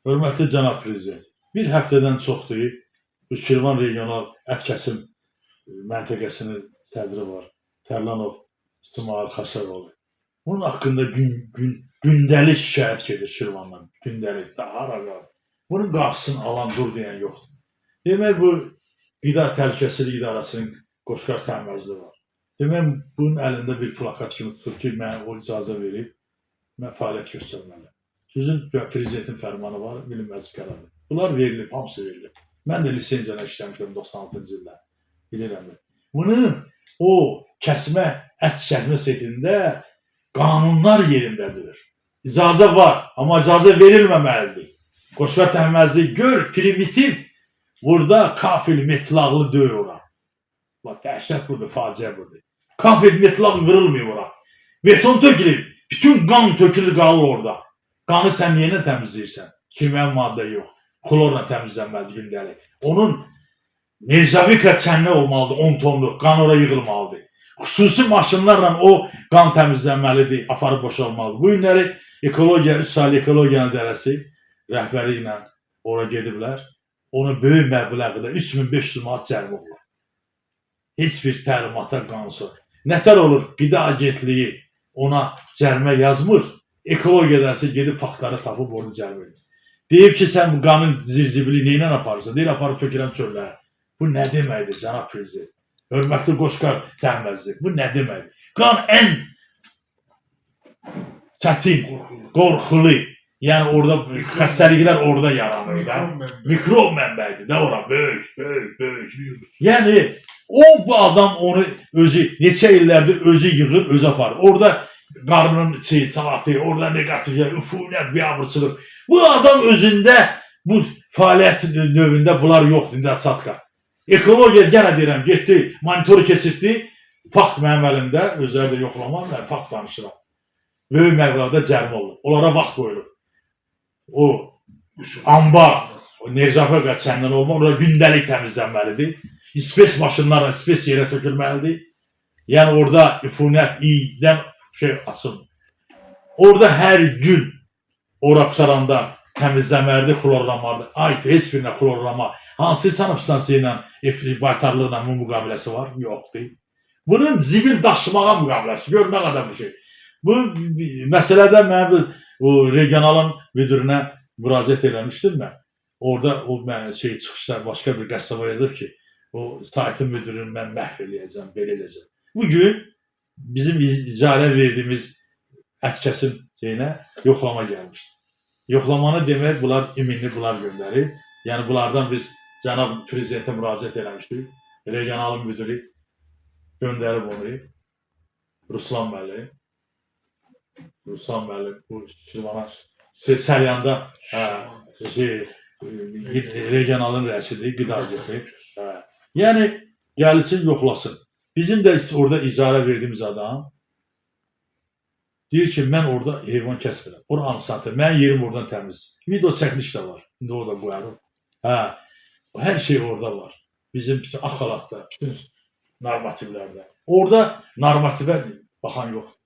Hörmətli cənab prezident, bir həftədən çoxdur, bu Şirvan regional ət kəsim məntəqəsinin sədri var, Tərlanov İsmail Xəsəroğlu. Bunun haqqında gündəlik şikayət gedir Şirvandan, gündəlik, daha hara. Bunun qarşısını alan dur deyən yoxdur. Demək, bu Qida Təhlükəsizlik İdarəsinin Qoşqar Təhməzli var. Demək, bunun əlində bir plakat kimi tutur ki, mən o icazə verib, mən fəaliyyət göstərməliyəm. Sizin prezidentin fərmanı var, bilinməz qərarı. Bunlar verilib, hamısı verilib. Mən də lisenziyana işləmişəm 96-cı ildə, bilirəm. Bunun o kəsmə, ət kəsmə setində qanunlar yerindədir. İcazə var, amma icazə verilməməlidir. Qoşqar Təhməzli gör, primitiv, burada kafil metlaqlı döyür ora. Dəhşət budur, faciə budur. Kafil metlaq vırılmıyor ora. Beton tökülüb, bütün qan tökülür qalır orada. Qanı sən niyə təmizləyirsən? Kimyəvi maddə yox. Xlorla təmizlənməlidir gündəlik. Onun Mirjavika çənli olmalıdır, 10 tonluq. Qan oraya yığılmalıdır. Xüsusi maşınlarla o qan təmizlənməlidir, aparıb boşalmalıdır. Bu günləri ekologiya, 3 saylı ekologiyanın dərəsi rəhbəri ilə oraya gediblər. Onu böyük məbləğdə 3500 manat cərimə olur. Heç bir təlimata qanusu. Nətər olur, Qida Agentliyi ona cərimə yazmır. Ekologiya dərsi gedib faktları tapıb orada cərimə edir. Deyib ki, sən bu qanın zircibili neyle aparırsan? Deyil, aparıb tökülən çöllərə. Bu nə deməkdir, cənab prezident? Hörmətli Qoşqar Təhməzli, bu nə deməkdir? Qan ən çətin, qorxulu, yəni orada xəstəliklər orada yaranır da. Mikrob mənbəyidir də ora, böyük, böyük, böyük. Yəni, bu adam onu özü, neçə illərdir özü yığır, özü aparır. Orada qarnının salatı, orada negatif, üfunət, biabırsılıq. Bu adam özündə, bu fəaliyyət növündə bunlar yoxdur, indi çatqa. Ekologiya, yenə deyirəm, getdi, monitoru keçirdi, fakt mənim əlimdə, özləri də yoxlamam, mən fakt danışıram. Böyük məqdərdə cərimə olur, onlara vaxt qoyulur. O ambar, o Nerjafaka çəndən olma, orada gündəlik təmizlənməlidir. İspes maşınlarla, İspes yerə tökülməlidir. Yəni orada üfunət, iydən şey açın. Orada hər gün ora qutaranda təmizləməlidir, xlorlamalıdır. Ayıt, heç birinə xlorlama. Hansı sanıbstansiya ilə, baytarlıqla bu müqaviləsi var? Yoxdur. Bunun zibil daşımağa müqaviləsi. Gör nə qədər bu şey. Bu məsələdə mən regionalın müdürünə müraciət eləmişdim mən. Orada o çıxışlar başqa bir qəssaba yazıb ki, o saytın müdürünü mən məhv eləyəcəm, belə eləyəcəm. Bugün bizim icarə verdiyimiz ətkəsin yoxlama gəlmişdir. Yoxlamanı demək, bunlar iminli bunlar göndərir. Yəni bunlardan biz cənab prezidentə müraciət eləmişdik. Regionalın müdürü göndərib onu. Ruslan müəllim. Ruslan müəllim bu Şirvana Səlyanda regionalın rəisidir, qida götürür. Yəni gəlsin, yoxlasın. Bizim də orada icarə verdiyimiz adam deyir ki, mən orada heyvan kəsmirəm. Oranı satır, mənim yerim oradan təmiz. Video çəkiliş də var. İndi orada qoyarım. Hər şey orada var. Bizim bütün axalatda, bütün normativlərdə. Orada normativə baxan yoxdur.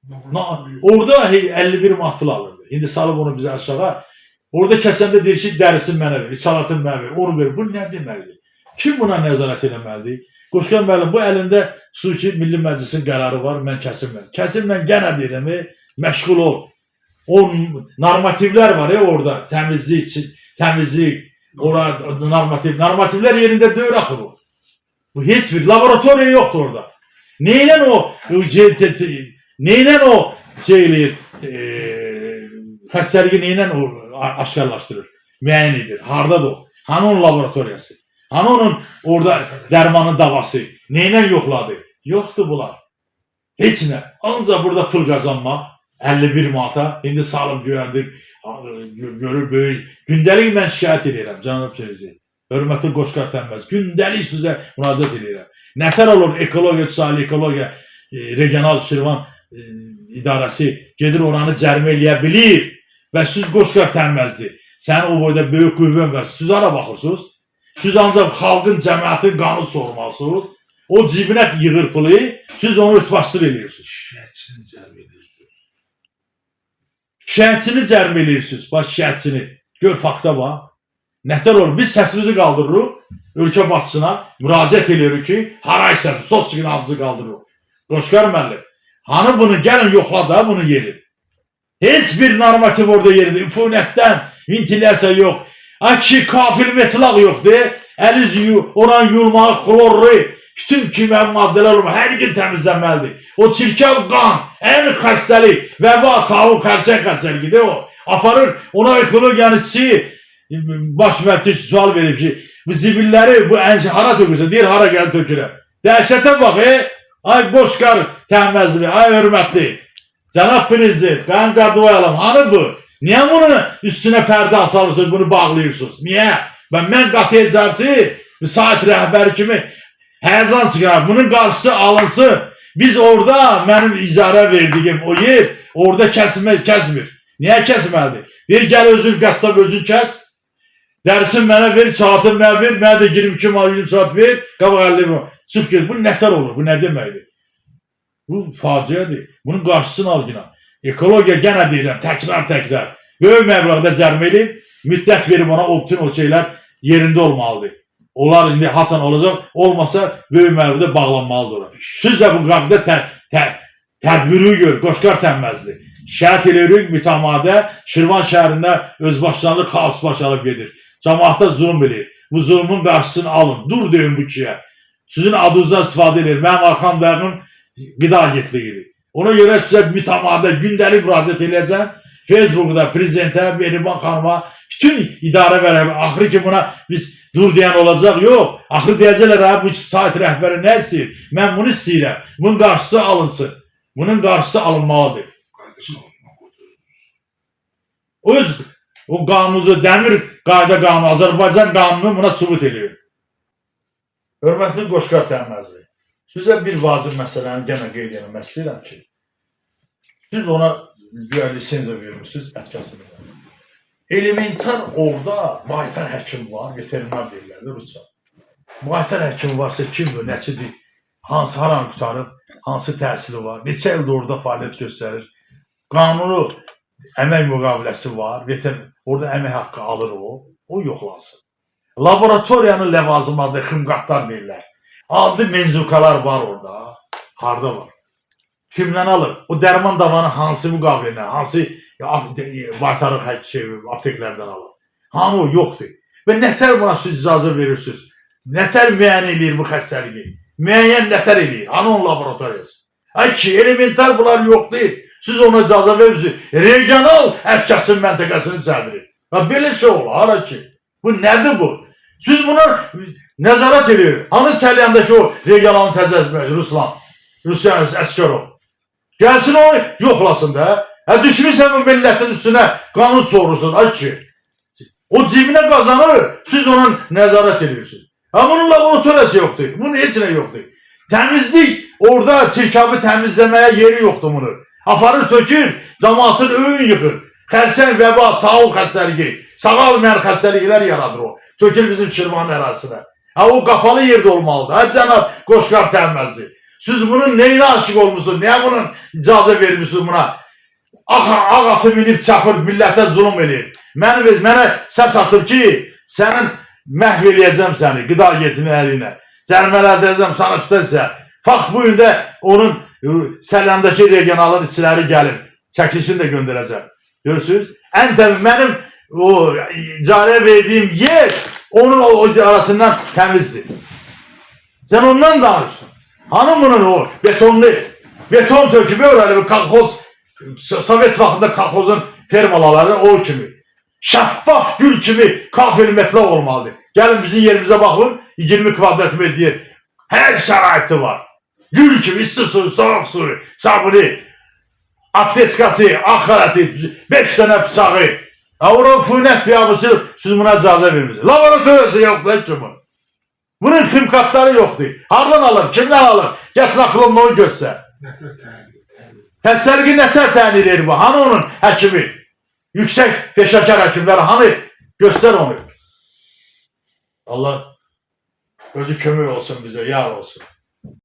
Orada 51 manat pul alırdı. İndi salıb onu bizə aşağı. Orada kəsəndə deyir ki, dərisin mənə verir, salatın mənə verir, onu verir. Bu nə deməkdir? Kim buna nəzarət eləməlidir? Qoşqar müəllim, bu əlində Suçi Milli Məclisin qərarı var, mən kəsilməm. Kəsilməm, gənə deyirəm, məşğul ol. O normativlər var orada, təmizlik, normativlər yerində deyir axı bu. Bu heç bir laboratoriya yoxdur orada. Neylən o xəstəliyi neylən aşkarlaşdırır, müəyyən edir, haradadır o, hanı onun laboratoriyası, hanı onun orada dərmanın davası, neylən yoxladı, yoxdur bunlar. Heç nə, ancaq burada pul qazanmaq, 51 manata, indi salım güvəndik, görür böyük, gündəlik mən şikayət edirəm, cənab prezident, hörmətli Qoşqar Təhməz, gündəlik sizə müraciət edirəm. Nətər olur ekologiya, sahili ekologiya, regional Şirvan idarəsi gedir oranı cərimə eləyə bilir və siz Qoşqar Təhməzli, sənin o boyda böyük qüvvən var, siz ara baxırsınız, siz ancaq xalqın, cəmiyyətin qanı sormalısınız, o cibinə yığır pulu, siz onu örtbasdır edirsiniz. Şikayətçini cərimə edirsiniz. Şikayətçini cərimə edirsiniz, baş şikayətçini. Gör fakta bax. Nətər olur? Biz səsimizi qaldırırıq. Ölkə başçısına müraciət edirik ki, haray səsi, sos siqnalımızı qaldırırıq. Qoşqar müəllim, hani bunu gəlin yoxla da bunu yeri. Heç bir normativ orada yerində, üfunətdən, ventilasiya yox. Aki, kafir metlaq yoxdur. Əliz oran yulmağı, xlorlu, bütün kimyəvi maddələr olma, hər gün təmizlənməlidir. O çirkəv qan, ən xəstəlik, vəba, tavuk, xərçək xəstəlikidir o. Aparır, ona ekologiyanıçı baş müfəttiş sual verib ki, bu zibilləri, bu hara tökürsə, deyir, hara gəlib tökürəm. Dəhşətə bax, ay Qoşqar təhməzli, ay hörmətli, cənab prezident, qan qadıvayalam, hanı bu? Niyə bunu üstünə pərdə asalırsınız, bunu bağlayırsınız? Niyə? Mən qatı ecərçi, müsait rəhbəri kimi həyəcan çıxar, bunun qarşısı alınsın. Biz orada, mənim icarə verdiyim o yer, orada kəsmir. Niyə kəsməlidir? Deyir, gəl özün, qəssab özün kəs. Dərsin mənə ver, saatın mənə ver, mənə də 22 mal 20 saat ver, qabaq 50 mal. Çıx gel, bu nətər olur, bu nə deməkdir? Bu faciədir. Bunun qarşısını al yine. Ekologiya gənə deyirəm, təkrar. Böyük məbləğdə cərimə edib, müddət verib ona bütün o şeylər yerində olmalıdır. Onlar indi haçan olacaq, olmasa böyük məbləğdə bağlanmalıdır. Siz də bu qabda tədbiri gör, Qoşqar tənməzli. Şəhət eləyirik mütəmadə, Şirvan şəhərində özbaşçılarlıq xaos başalıb gedir. Cəmaata zulm bilir. Bu zulmun qarşısını alın. Dur deyin bu kiyə. Sizin adınızdan istifadə edir. Mənim arxam dəyəmin qida agentliyidir. Ona görə sizə mütəmadə gündəlik müraciət edəcəm. Facebook'da prezidentə, Beriban xanıma, bütün idarə vərəbi, axırı ki buna biz dur deyən olacaq, yox. Axırı deyəcəklər, bu sayt rəhbəri nə istəyir? Mən bunu istəyirəm. Bunun qarşısı alınsın. Bunun qarşısı alınmalıdır. O qanunuzu, dəmir qayda qanunu, Azərbaycan qanunu buna sübut edir. Hörmətli Qoşqar tənməzli, sizə bir vacib məsələni gənə qeyd etmək istəyirəm ki, siz ona güya lisenziya vermişsiniz, ətkəsini. Elementar orada maytar həkim var, veterinar deyirlər, Rusça. Maytar həkim varsa kimdir, nəçidir, hansı haran qutarıb, hansı təhsili var, neçə ildə orada fəaliyyət göstərir, qanunu, əmək müqaviləsi var, orada əmək haqqı alır o yoxlansın. Laboratoriyanın ləvazımadı, xımqatlar deyirlər. Adi menzukalar var orada, harda var? Kimdən alır? O dərman davanı hansı müqavilə, hansı baytarıq apteklərdən alır? Hanı o yoxdur. Və nətər buna siz icazə verirsiniz? Nətər müəyyən edir bu xəstəliyi? Müəyyən nətər edir? Hanı onun laboratoriyası? Ay ki, elementar bunlar yoxdur. Siz ona icazə verirsiniz. Regional əhkəsin məntəqəsinin sədri. Belə şey olur, hara ki? Bu nədir bu? Siz buna nəzarət edir. Hanı Səlyandakı o regionalın təzəzməyi, Rusiyan Əsgərov? Gəlsin o yoxlasın da. Düşmüşsən bu millətin üstünə qanun sorursun. Ay ki, o cibinə qazanır, siz onun nəzarət edirsiniz. Bunun laboratoriyası yoxdur. Bunun heç nə yoxdur. Təmizlik, orada çirkabı təmizləməyə yeri yoxdur bunu. Aparır tökür, cəmaatın öyün yıxır. Xərçəng, vəba, tavuk xəstəliyi, sağalmayan xəstəliklər yaradır o. Tökür bizim Şirvan ərazisinə. O qapalı yerdə olmalıdır. Cənab Qoşqar tənməzli. Siz bunun neyinə aşıq olmuşsunuz? Niyə bunun icazə vermişsiniz buna? Ağ atı minib çapır, millətə zulüm edir. Mənə səs atır ki, sənin məhv eləyəcəm səni, qida agentinin əlinə. Cərimələrdirəcəm sana pisəsə. Fakt bu gündə onun Səlyandakı regionalın içiləri gəlib. Çəkilişini də göndərəcəm. Görürsünüz? Ən təbii mənim o icarəyə verdiyim yer onun arasından təmizdir. Sən ondan danışdın. Hanım bunun o betonlu, beton tökümü öyle bir kolxoz, Sovet vaxtında kolxozun fermaları o kimi. Şəffaf gül kimi kafir metlaq olmalıdır. Gəlin bizim yerimizə baxın, 20 kvadrat metrə hər şəraiti var. Gül kimi isti suyu, soğuk suyu, sabuni, apteskası, axarəti, 5 dənə bıçağı. Avro fünət piyabısı siz buna icazə vermişsiniz. Laboratoriyası yoxdur ki bu. Bunun ximkatları yoxdur. Hardan alır, kimdən alır? Gətir aklımda onu göstər. Xəstəliyi nətər təyin edir bu? Hanı onun həkimi? Yüksək peşəkar həkimləri hanı? Göstər onu. Allah özü kömək olsun bizə, yar olsun.